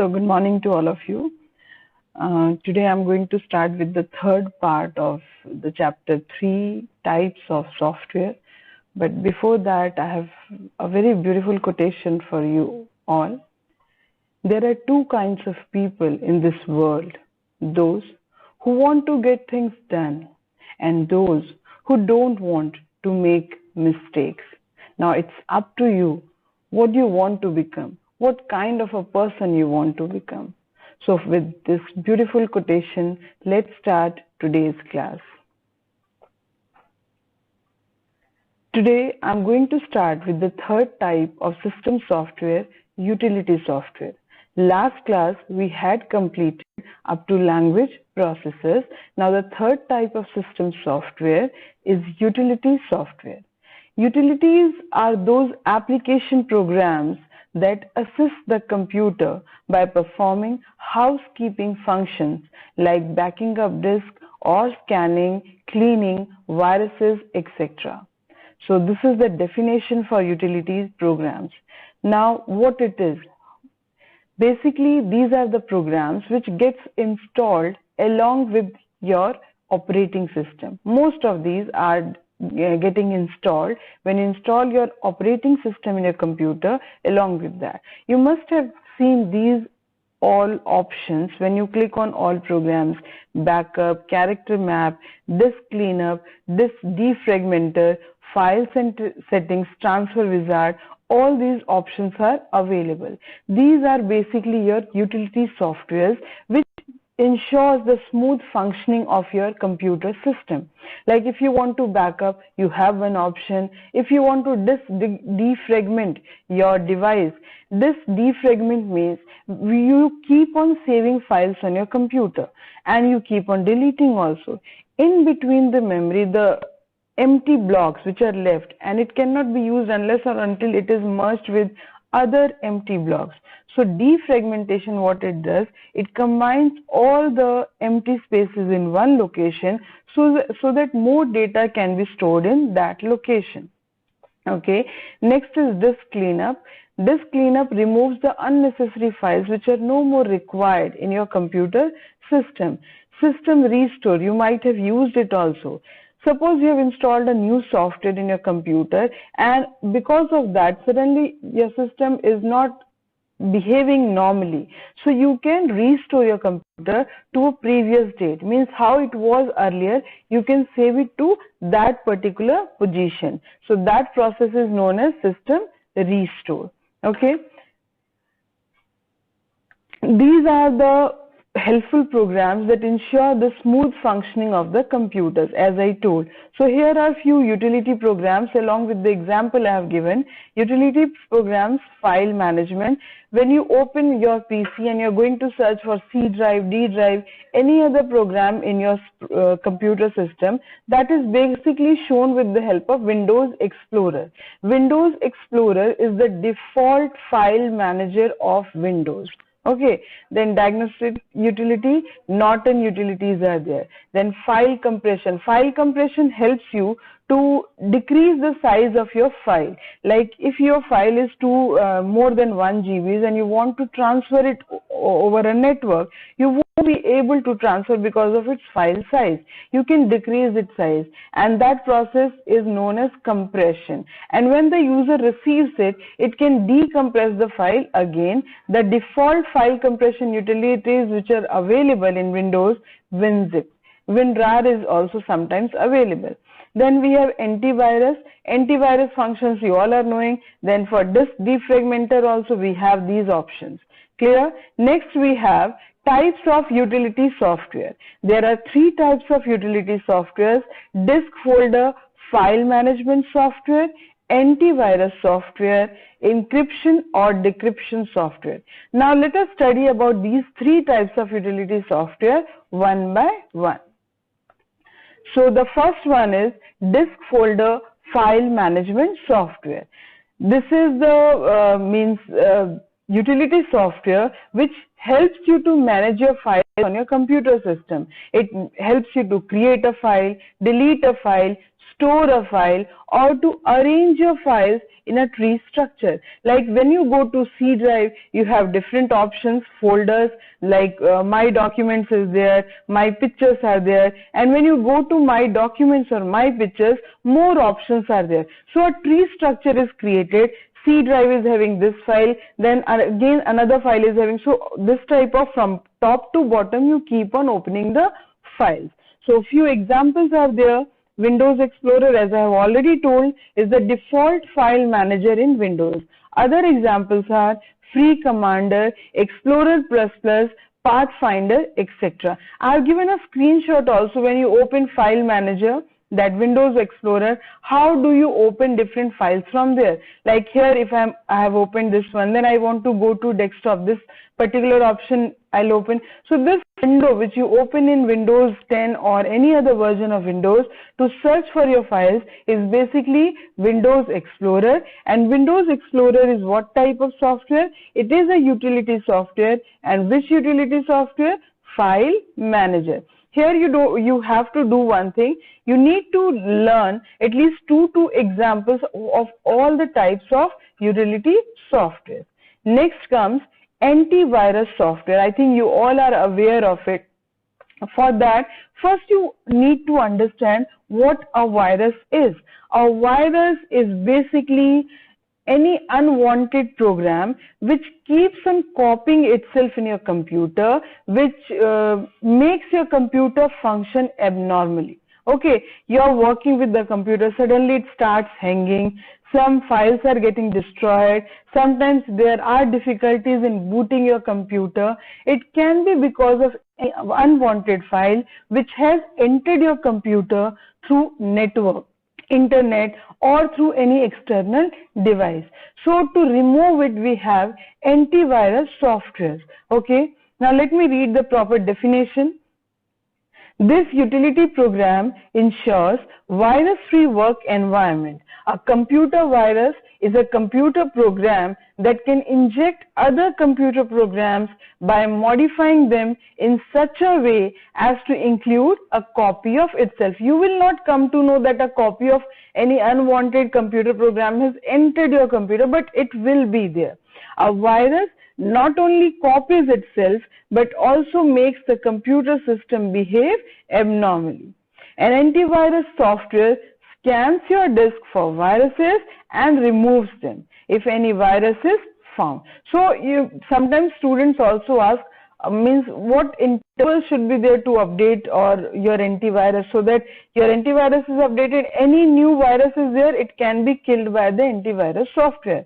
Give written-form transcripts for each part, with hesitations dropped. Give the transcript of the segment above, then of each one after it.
So good morning to all of you. Today I'm going to start with the third part of the chapter 3 types of software. But before that, I have a very beautiful quotation for you all. There are two kinds of people in this world, those who want to get things done and those who don't want to make mistakes. Now it's up to you what you want to become, what kind of a person you want to become. So with this beautiful quotation, let's start today's class. Today I'm going to start with the third type of system software, utility software. Last class we had completed up to language processors. Now the third type of system software is utility software. Utilities are those application programs that assist the computer by performing housekeeping functions like backing up disk or scanning, cleaning, viruses, etc. So this is the definition for utilities programs. Now what it is? Basically, these are the programs which gets installed along with your operating system. Most of these are getting installed when you install your operating system in your computer. Along with that, you must have seen these all options when you click on all programs: backup, character map, disk cleanup, disk defragmenter, file settings, transfer wizard. All these options are available. These are basically your utility softwares which ensures the smooth functioning of your computer system. Like if you want to backup, you have one option. If you want to defragment your device, this defragment means you keep on saving files on your computer and you keep on deleting also. In between the memory, the empty blocks which are left, and it cannot be used unless or until it is merged with other empty blocks. So defragmentation, what it does, it combines all the empty spaces in one location so that more data can be stored in that location. Okay, next is disk cleanup. Disk cleanup removes the unnecessary files which are no more required in your computer system. System restore, you might have used it also. Suppose you have installed a new software in your computer and because of that suddenly your system is not behaving normally. So you can restore your computer to a previous date. Means how it was earlier, you can save it to that particular position. So that process is known as system restore. Okay. These are the helpful programs that ensure the smooth functioning of the computers, as I told. So here are few utility programs along with the example I have given. Utility programs, file management. When you open your PC and you're going to search for C drive, D drive, any other program in your computer system, that is basically shown with the help of Windows Explorer. Windows Explorer is the default file manager of Windows. Okay, then diagnostic utility, Norton utilities are there. Then file compression. File compression helps you to decrease the size of your file. Like if your file is more than 1 GB and you want to transfer it over a network, you won't be able to transfer because of its file size. You can decrease its size, and that process is known as compression. And when the user receives it, it can decompress the file again. The default file compression utilities which are available in Windows, WinZip. WinRAR is also sometimes available. Then we have antivirus. Antivirus functions you all are knowing. Then for disk defragmenter also we have these options. Clear? Next we have types of utility software. There are 3 types of utility softwares: disk folder, file management software, antivirus software, encryption or decryption software. Now let us study about these 3 types of utility software one by one. So the first one is disk folder file management software. This is the utility software which helps you to manage your files on your computer system. It helps you to create a file, delete a file, store a file, or to arrange your files in a tree structure. Like when you go to C drive, you have different options, folders, like my documents is there, my pictures are there, and when you go to my documents or my pictures, more options are there. So a tree structure is created. C drive is having this file, then again another file is having, so this type of from top to bottom you keep on opening the files. So few examples are there. Windows Explorer, as I have already told, is the default file manager in Windows. Other examples are Free Commander, Explorer++, Pathfinder, etc. I have given a screenshot also when you open File Manager, that Windows Explorer, how do you open different files from there. Like here, if I have opened this one, then I want to go to desktop, this particular option I'll open. So this window which you open in Windows 10 or any other version of Windows to search for your files is basically Windows Explorer. And Windows Explorer is what type of software? It is a utility software. And which utility software? File Manager. Here you have to do one thing. You need to learn at least two examples of all the types of utility software. Next comes antivirus software. I think you all are aware of it. For that, first you need to understand what a virus is. A virus is basically any unwanted program which keeps on copying itself in your computer, which makes your computer function abnormally. Okay, you're working with the computer, suddenly it starts hanging, some files are getting destroyed, sometimes there are difficulties in booting your computer. It can be because of an unwanted file which has entered your computer through network, internet, or through any external device. So to remove it, we have antivirus software. Okay, now let me read the proper definition. This utility program ensures virus-free work environment. A computer virus is a computer program that can inject other computer programs by modifying them in such a way as to include a copy of itself. You will not come to know that a copy of any unwanted computer program has entered your computer, but it will be there. A virus not only copies itself but also makes the computer system behave abnormally. An antivirus software scans your disk for viruses and removes them if any virus is found. So sometimes students also ask, means what interval should be there to update or your antivirus, so that your antivirus is updated, any new virus is there, it can be killed by the antivirus software.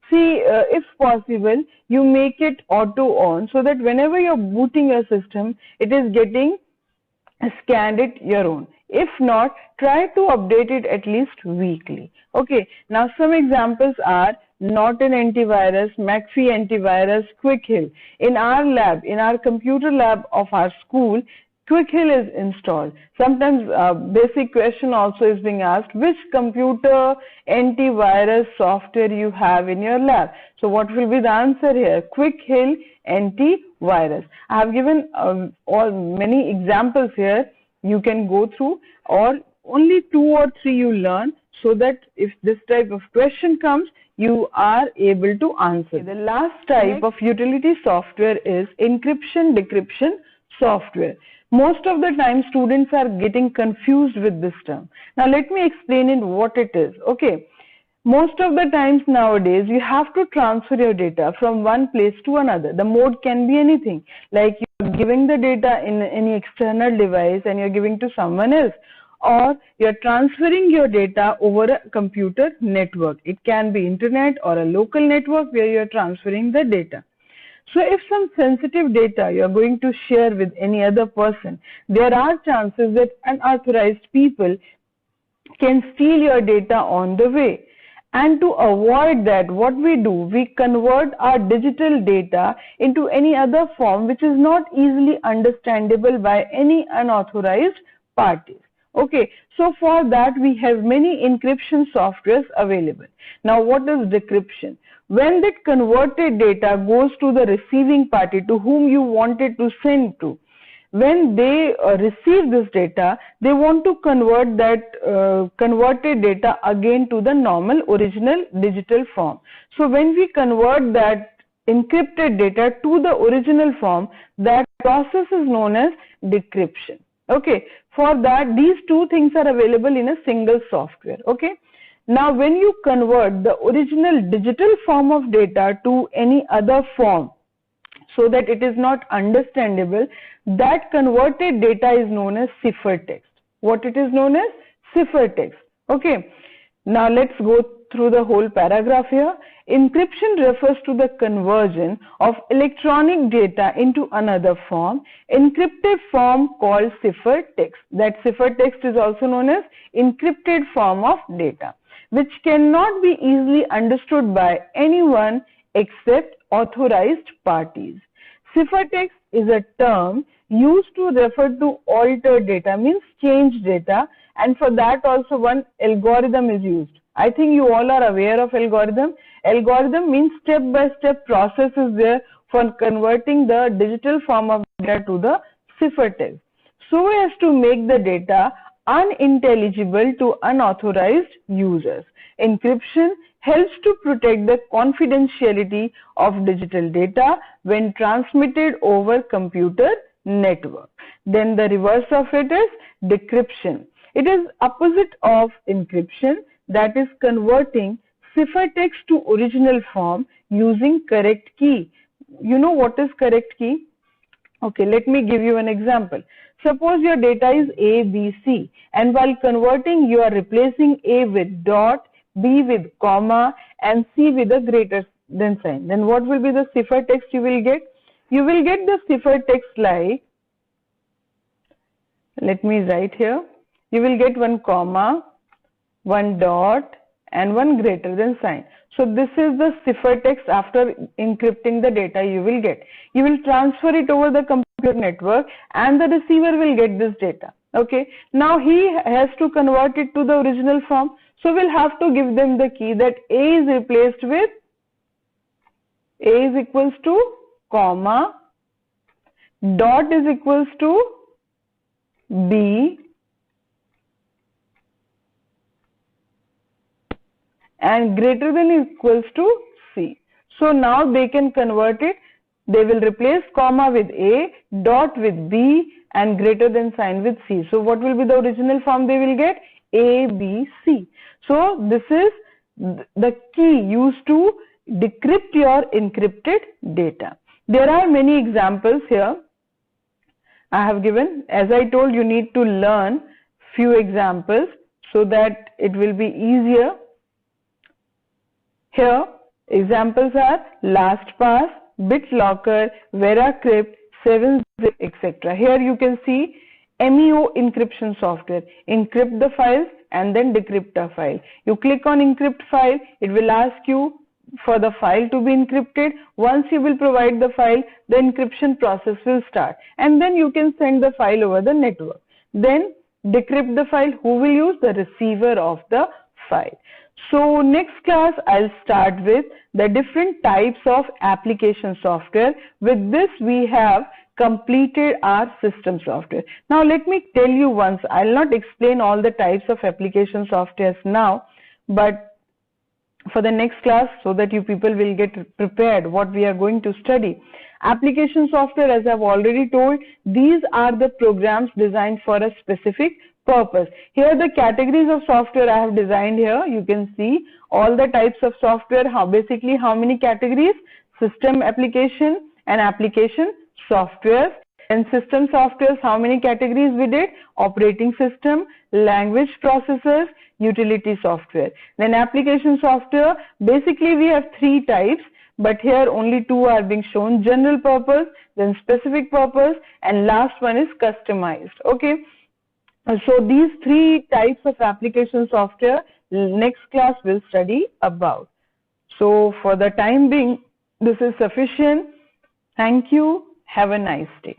See, if possible, you make it auto on so that whenever you're booting your system, it is getting scanned it your own. If not, try to update it at least weekly. Okay, now some examples are Norton Antivirus, McAfee Antivirus, Quick-Heal. In our lab, in our computer lab of our school, Quick-Heal is installed. Sometimes basic question also is being asked, which computer antivirus software you have in your lab? So what will be the answer here? Quick-Heal Antivirus. I have given many examples here. You can go through, or only 2 or 3 you learn, so that if this type of question comes, you are able to answer. The last type of utility software is encryption-decryption software. Most of the time students are getting confused with this term. Now let me explain it what it is. Okay, most of the times nowadays you have to transfer your data from one place to another. The mode can be anything, like you're giving the data in any external device and you're giving to someone else, or you're transferring your data over a computer network. It can be internet or a local network where you're transferring the data. So if some sensitive data you are going to share with any other person, there are chances that unauthorized people can steal your data on the way. And to avoid that, what we do, we convert our digital data into any other form which is not easily understandable by any unauthorized parties. Okay, so for that we have many encryption softwares available. Now what is decryption? When that converted data goes to the receiving party to whom you wanted to send to, when they receive this data, they want to convert that converted data again to the normal original digital form. So when we convert that encrypted data to the original form, that process is known as decryption. Okay, for that these two things are available in a single software. Okay, now when you convert the original digital form of data to any other form so that it is not understandable, that converted data is known as ciphertext. What it is known as? Ciphertext. Okay, now let's go through the whole paragraph here. Encryption refers to the conversion of electronic data into another form, encrypted form called ciphertext. That ciphertext is also known as encrypted form of data, which cannot be easily understood by anyone except authorized parties. Ciphertext is a term used to refer to altered data, means changed data, and for that also one algorithm is used. I think you all are aware of algorithm. Algorithm means step-by-step process is there for converting the digital form of data to the ciphertext, so as to make the data unintelligible to unauthorized users. Encryption helps to protect the confidentiality of digital data when transmitted over computer network. Then the reverse of it is decryption. It is opposite of encryption, that is converting ciphertext to original form using correct key. You know what is correct key? Okay, let me give you an example. Suppose your data is A, B, C, and while converting you are replacing A with dot, B with comma, and C with a greater than sign. Then what will be the ciphertext you will get? You will get the ciphertext like, let me write here, you will get one comma, one dot, and one greater than sign. So this is the ciphertext after encrypting the data you will get. You will transfer it over the computer network and the receiver will get this data. Okay, now he has to convert it to the original form. So we'll have to give them the key that A is replaced with A is equals to comma, dot is equals to B, and greater than equals to C. So now they can convert it. They will replace comma with A, dot with B, and greater than sign with C. So what will be the original form they will get? A, B, C. So this is the key used to decrypt your encrypted data. There are many examples here I have given. As I told, you need to learn few examples so that it will be easier. Here examples are LastPass, BitLocker, VeraCrypt, 7zip, etc. Here you can see MEO encryption software. Encrypt the files and then decrypt a file. You click on encrypt file, it will ask you for the file to be encrypted. Once you will provide the file, the encryption process will start, and then you can send the file over the network. Then decrypt the file. Who will use? The receiver of the file. So next class I'll start with the different types of application software. With this we have completed our system software. Now let me tell you once, I'll not explain all the types of application softwares now, but for the next class, so that you people will get prepared what we are going to study. Application software, as I've already told, these are the programs designed for a specific purpose. Here the categories of software I have designed here. You can see all the types of software, basically how many categories? System application and application software. And system softwares, how many categories we did? Operating system, language processors, utility software. Then application software, basically we have three types, but here only two are being shown: general purpose, then specific purpose, and last one is customized. Okay, so these three types of application software next class will study about. So for the time being, this is sufficient. Thank you. Have a nice day.